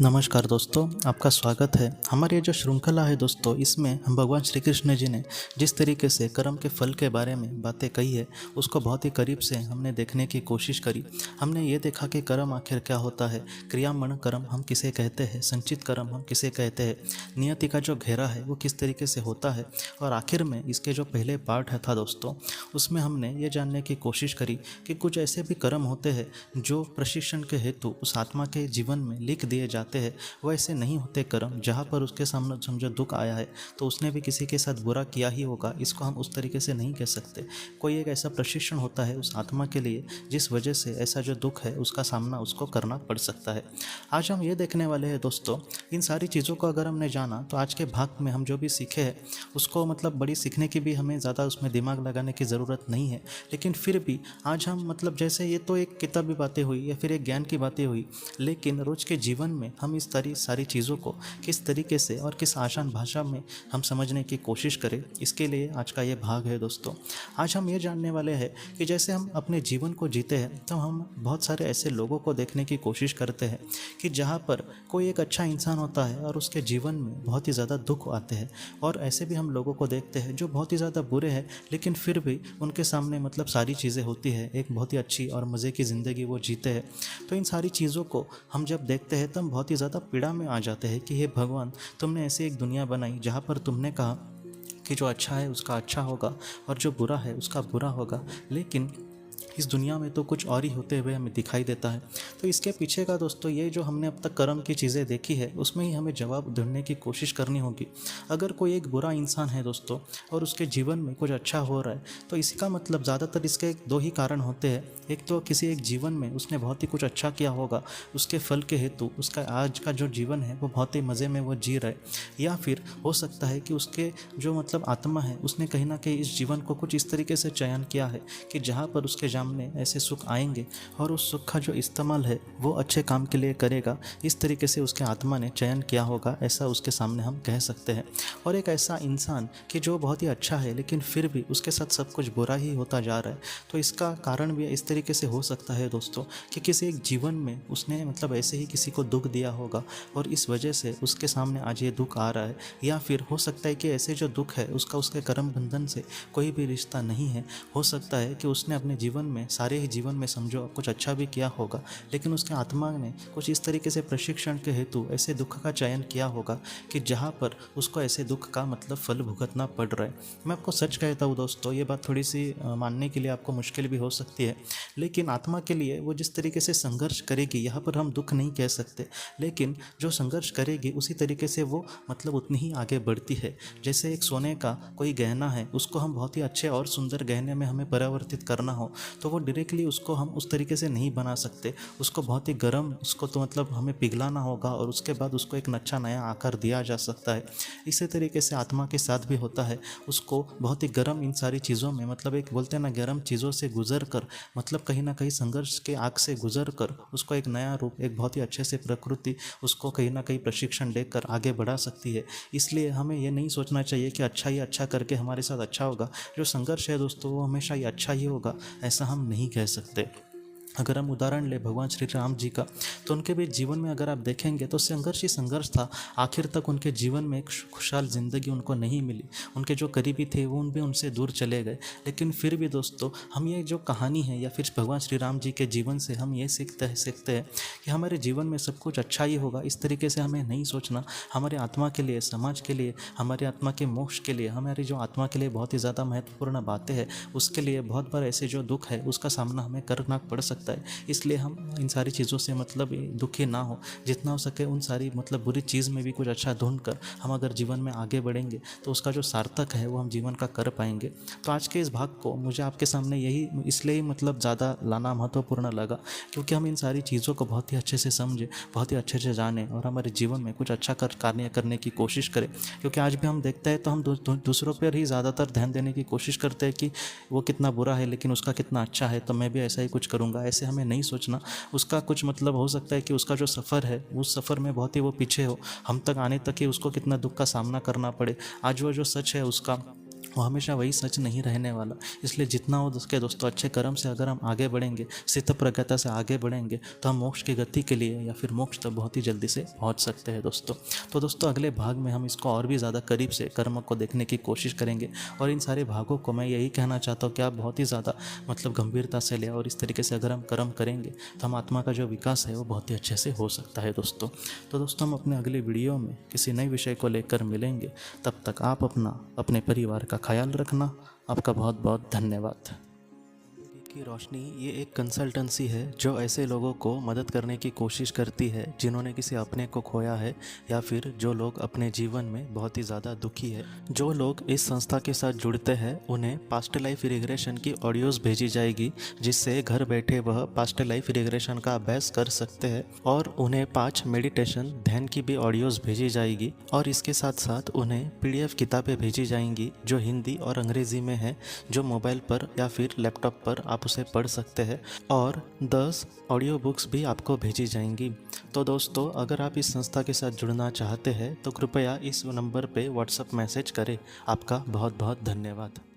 नमस्कार दोस्तों, आपका स्वागत है। हमारी ये जो श्रृंखला है दोस्तों, इसमें हम भगवान श्री कृष्ण जी ने जिस तरीके से कर्म के फल के बारे में बातें कही है, उसको बहुत ही करीब से हमने देखने की कोशिश करी। हमने ये देखा कि कर्म आखिर क्या होता है, क्रियामण कर्म हम किसे कहते हैं, संचित कर्म हम किसे कहते हैं, नियति का जो घेरा है वो किस तरीके से होता है, और आखिर में इसके जो पहले पार्ट है था दोस्तों, उसमें हमने ये जानने की कोशिश करी कि कुछ ऐसे भी कर्म होते हैं जो प्रशिक्षण के हेतु उस आत्मा के जीवन में लिख दिए जाते हैं। वो ऐसे नहीं होते कर्म जहाँ पर उसके सामने समझो दुख आया है तो उसने भी किसी के साथ बुरा किया ही होगा, इसको हम उस तरीके से नहीं कह सकते। कोई एक ऐसा प्रशिक्षण होता है उस आत्मा के लिए जिस वजह से ऐसा जो दुख है उसका सामना उसको करना पड़ सकता है। आज हम ये देखने वाले हैं दोस्तों, इन सारी चीज़ों को अगर हमने जाना तो आज के भाग में हम जो भी सीखे हैं उसको मतलब बड़ी सीखने की भी हमें ज़्यादा उसमें दिमाग लगाने की ज़रूरत नहीं है। लेकिन फिर भी आज हम मतलब जैसे ये तो एक किताबी बातें हुई या फिर एक ज्ञान की बातें हुई, लेकिन रोज़ के जीवन में हम इस सारी चीज़ों को किस तरीके से और किस आसान भाषा में हम समझने की कोशिश करें, इसके लिए आज का ये भाग है दोस्तों। आज हम ये जानने वाले हैं कि जैसे हम अपने जीवन को जीते हैं तो हम बहुत सारे ऐसे लोगों को देखने की कोशिश करते हैं कि जहाँ पर कोई एक अच्छा इंसान होता है और उसके जीवन में बहुत ही ज़्यादा दुख आते हैं, और ऐसे भी हम लोगों को देखते हैं जो बहुत ही ज़्यादा बुरे हैं लेकिन फिर भी उनके सामने मतलब सारी चीज़ें होती है, एक बहुत ही अच्छी और मज़े की ज़िंदगी वो जीते हैं। तो इन सारी चीज़ों को हम जब देखते हैं तो हम बहुत ही ज़्यादा पीड़ा में आ जाते हैं कि हे भगवान, तुमने ऐसी एक दुनिया बनाई जहाँ पर तुमने कहा कि जो अच्छा है उसका अच्छा होगा और जो बुरा है उसका बुरा होगा, लेकिन इस दुनिया में तो कुछ और ही होते हुए हमें दिखाई देता है। तो इसके पीछे का दोस्तों ये जो हमने अब तक कर्म की चीज़ें देखी है उसमें ही हमें जवाब ढूंढने की कोशिश करनी होगी। अगर कोई एक बुरा इंसान है दोस्तों और उसके जीवन में कुछ अच्छा हो रहा है तो इसका मतलब ज़्यादातर इसके दो ही कारण होते हैं। एक तो किसी एक जीवन में उसने बहुत ही कुछ अच्छा किया होगा, उसके फल के हेतु उसका आज का जो जीवन है वो बहुत ही मज़े में वो जी रहा है, या फिर हो सकता है कि उसके जो मतलब आत्मा है उसने कहीं ना कहीं इस जीवन को कुछ इस तरीके से चयन किया है कि जहाँ पर उसके सामने ऐसे सुख आएंगे और उस सुख का जो इस्तेमाल है वो अच्छे काम के लिए करेगा। इस तरीके से उसके आत्मा ने चयन किया होगा, ऐसा उसके सामने हम कह सकते हैं। और एक ऐसा इंसान कि जो बहुत ही अच्छा है लेकिन फिर भी उसके साथ सब कुछ बुरा ही होता जा रहा है, तो इसका कारण भी इस तरीके से हो सकता है दोस्तों कि किसी एक जीवन में उसने मतलब ऐसे ही किसी को दुख दिया होगा और इस वजह से उसके सामने आज ये दुख आ रहा है। या फिर हो सकता है कि ऐसे जो दुख है उसका उसके कर्म बंधन से कोई भी रिश्ता नहीं है। हो सकता है कि उसने अपने जीवन में सारे ही जीवन में समझो कुछ अच्छा भी किया होगा, लेकिन उसके आत्मा ने कुछ इस तरीके से प्रशिक्षण के हेतु ऐसे दुख का चयन किया होगा कि जहाँ पर उसको ऐसे दुख का मतलब फल भुगतना पड़ रहा है। मैं आपको सच कहता हूँ दोस्तों, ये बात थोड़ी सी मानने के लिए आपको मुश्किल भी हो सकती है, लेकिन आत्मा के लिए वो जिस तरीके से संघर्ष करेगी, यहाँ पर हम दुख नहीं कह सकते, लेकिन जो संघर्ष करेगी उसी तरीके से वो मतलब उतनी ही आगे बढ़ती है। जैसे एक सोने का कोई गहना है, उसको हम बहुत ही अच्छे और सुंदर गहने में हमें परिवर्तित करना हो तो वो डायरेक्टली उसको हम उस तरीके से नहीं बना सकते, उसको बहुत ही गर्म उसको तो मतलब हमें पिघलाना होगा और उसके बाद उसको एक अच्छा नया आकार दिया जा सकता है। इसी तरीके से आत्मा के साथ भी होता है, उसको बहुत ही गर्म इन सारी चीज़ों में मतलब एक बोलते हैं ना गर्म चीज़ों से गुजर कर मतलब कहीं ना कहीं संघर्ष के आग से गुजर कर उसको एक नया रूप, एक बहुत ही अच्छे से प्रकृति उसको कहीं ना कहीं प्रशिक्षण देकर आगे बढ़ा सकती है। इसलिए हमें ये नहीं सोचना चाहिए कि अच्छा ही अच्छा करके हमारे साथ अच्छा होगा। जो संघर्ष है दोस्तों वो हमेशा ही अच्छा ही होगा, ऐसा हम नहीं कह सकते। अगर हम उदाहरण ले भगवान श्री राम जी का, तो उनके भी जीवन में अगर आप देखेंगे तो संघर्ष ही संघर्ष था। आखिर तक उनके जीवन में एक खुशहाल ज़िंदगी उनको नहीं मिली, उनके जो करीबी थे वो भी उनसे दूर चले गए। लेकिन फिर भी दोस्तों हम ये जो कहानी है या फिर भगवान श्री राम जी के जीवन से हम ये सीखते हैं कि हमारे जीवन में सब कुछ अच्छा ही होगा, इस तरीके से हमें नहीं सोचना। हमारे आत्मा के लिए, समाज के लिए, हमारे आत्मा के मोक्ष के लिए, हमारी जो आत्मा के लिए बहुत ही ज़्यादा महत्वपूर्ण बातें हैं उसके लिए बहुत बार ऐसे जो दुख है उसका सामना हमें करना पड़ सकता है। इसलिए हम इन सारी चीज़ों से मतलब दुखी ना हो, जितना हो सके उन सारी मतलब बुरी चीज़ में भी कुछ अच्छा ढूंढ कर हम अगर जीवन में आगे बढ़ेंगे तो उसका जो सार्थक है वो हम जीवन का कर पाएंगे। तो आज के इस भाग को मुझे आपके सामने यही इसलिए मतलब ज़्यादा लाना महत्वपूर्ण लगा क्योंकि हम इन सारी चीज़ों को बहुत ही अच्छे से समझें, बहुत ही अच्छे से जानें और हमारे जीवन में कुछ अच्छा कार्य करने की कोशिश करें। क्योंकि आज भी हम देखते हैं तो हम दूसरों पर ही ज़्यादातर ध्यान देने की कोशिश करते हैं कि वो कितना बुरा है लेकिन उसका कितना अच्छा है तो मैं भी ऐसा ही कुछ करूँगा। ऐसे हमें नहीं सोचना। उसका कुछ मतलब हो सकता है कि उसका जो सफ़र है उस सफ़र में बहुत ही वो पीछे हो, हम तक आने तक ही उसको कितना दुख का सामना करना पड़े। आज वो जो सच है उसका वो हमेशा वही सच नहीं रहने वाला। इसलिए जितना हो उसके दोस्तों अच्छे कर्म से अगर हम आगे बढ़ेंगे, स्थित प्रज्ञता से आगे बढ़ेंगे, तो हम मोक्ष की गति के लिए या फिर मोक्ष तक बहुत ही जल्दी से पहुंच सकते हैं दोस्तों। तो दोस्तों अगले भाग में हम इसको और भी ज़्यादा करीब से कर्म को देखने की कोशिश करेंगे, और इन सारे भागों को मैं यही कहना चाहता हूँ कि आप बहुत ही ज़्यादा गंभीरता से लें, और इस तरीके से अगर हम कर्म करेंगे तो हम आत्मा का जो विकास है वो बहुत ही अच्छे से हो सकता है दोस्तों। तो दोस्तों हम अपने अगले वीडियो में किसी नए विषय को लेकर मिलेंगे। तब तक आप अपने परिवार का ख्याल रखना। आपका बहुत बहुत धन्यवाद। की रोशनी ये एक कंसल्टेंसी है जो ऐसे लोगों को मदद करने की कोशिश करती है जिन्होंने किसी अपने को खोया है, या फिर जो लोग अपने जीवन में बहुत ही ज़्यादा दुखी है। जो लोग इस संस्था के साथ जुड़ते हैं उन्हें पास्ट लाइफ रिग्रेशन की ऑडियोज़ भेजी जाएगी, जिससे घर बैठे वह पास्ट लाइफ रिग्रेशन का अभ्यास कर सकते हैं, और उन्हें 5 मेडिटेशन ध्यान की भी ऑडियोज़ भेजी जाएगी। और इसके साथ साथ उन्हें PDF किताबें भेजी जाएंगी जो हिंदी और अंग्रेज़ी में है, जो मोबाइल पर या फिर लैपटॉप पर आप उसे पढ़ सकते हैं, और 10 ऑडियो बुक्स भी आपको भेजी जाएंगी। तो दोस्तों अगर आप इस संस्था के साथ जुड़ना चाहते हैं तो कृपया इस नंबर पे व्हाट्सएप मैसेज करें। आपका बहुत बहुत धन्यवाद।